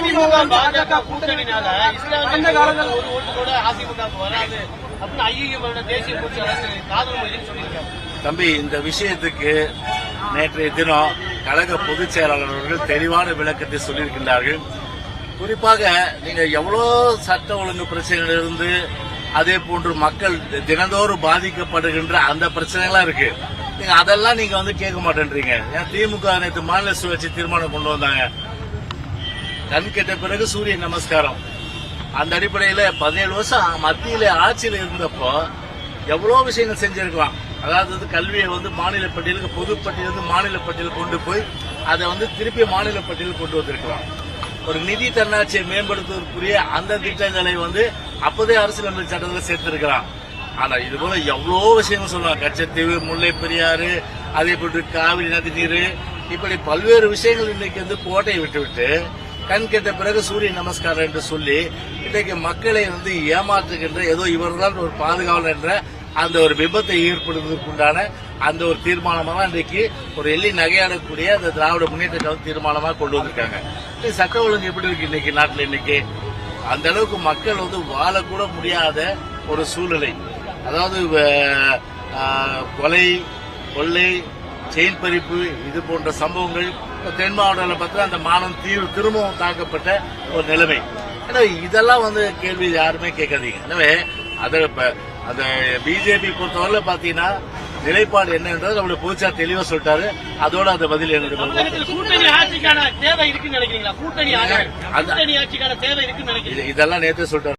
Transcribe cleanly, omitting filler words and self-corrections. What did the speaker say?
அதிமுக பாஜக கூட்டணினால அந்த காலத்தில் ஒரு ஓட்டு கூட அதிமுக வராது அப்படின்னு ஐயம் தேசிய பொதுச்செயலாளர் காதல் மொழின்னு சொல்லியிருக்காங்க. தம்பி, இந்த விஷயத்துக்கு நேற்றைய தினம் கழக பொதுச் செயலாளர் அவர்கள் தெளிவான விளக்கத்தை சொல்லியிருக்கின்றார்கள். குறிப்பாக நீங்க எவ்வளவு சட்ட ஒழுங்கு பிரச்சனையிலிருந்து அதே போன்று மக்கள் தினந்தோறும் பாதிக்கப்படுகின்ற அந்த பிரச்சனைலாம் இருக்கு. நீங்க அதெல்லாம் நீங்க கேட்க மாட்டேன்றீங்க. ஏன் திமுக நேற்று மாநில சுழற்சி தீர்மானம் கொண்டு வந்தாங்க. கண் கெட்ட பிறகு சூரிய நமஸ்காரம். அந்த அடிப்படையில் 17 வருஷம் மத்தியில ஆட்சியில் இருந்தப்போ எவ்வளவு விஷயங்கள் செஞ்சிருக்கலாம். அதாவது கல்வியை மாநில பட்டியலுக்கு பொதுப்பட்டியலுக்கு மாநில பட்டியல் கொண்டு போய் அதை திருப்பி மாநில பட்டியல் கொண்டு வந்திருக்கலாம். ஒரு நிதி தன்னாட்சியை மேம்படுத்துவதற்குரிய அந்த திட்டங்களை அப்போதே அரசியலமைப்பு சட்டத்தில் சேர்த்திருக்கிறான். ஆனா இது போல எவ்வளவு விஷயங்கள் சொல்லலாம். கச்சத்தீவு, முல்லை பெரியாறு, அதே போன்று காவிரி நதி நீர், இப்படி பல்வேறு விஷயங்கள் இன்னைக்கு கோட்டையை விட்டுவிட்டு கண் கெட்ட பிறகு சூரிய நமஸ்காரம் என்று சொல்லி இன்றைக்கு மக்களை ஏமாற்றுகின்ற ஏதோ இவர்தான் ஒரு பாதுகாவலர் என்ற அந்த ஒரு விபத்தை ஏற்படுவதற்குண்டான அந்த ஒரு தீர்மானமாக இன்றைக்கு ஒரு எள்ளி நகையாடக்கூடிய அந்த திராவிட முன்னேற்ற கழகம் தீர்மானமாக கொண்டு வந்திருக்காங்க. சட்ட ஒழுங்கு எப்படி இருக்கு இன்னைக்கு நாட்டில்? இன்னைக்கு அந்த அளவுக்கு மக்கள் வாழக்கூட முடியாத ஒரு சூழ்நிலை. அதாவது கொலை, கொள்ளை, செயின் பறிப்பு இது போன்ற சம்பவங்கள் தென் மாவட்டத்தில் பார்த்தா அந்த மானம் திரும்பவும் தாக்கப்பட்ட ஒரு நிலைமை. இதெல்லாம் கேள்வி யாருமே கேட்காதீங்க. எனவே அந்த பிஜேபி பொறுத்தவரை பாத்தீங்கன்னா நிலைப்பாடு என்னன்றது நம்மளுடைய பொதுச்செயலாளர் தெளிவா சொல்லிட்டாரு. அதோட அந்த பதில் கூட்டணி ஆட்சிக்கான தேவை இருக்குன்னு நினைக்கிறீங்களா? கூட்டணி ஆட்சிக்கான தேவை இருக்குன்னு நினைக்கிறீங்க? இதெல்லாம் நேற்று சொல்லிட்டாரு.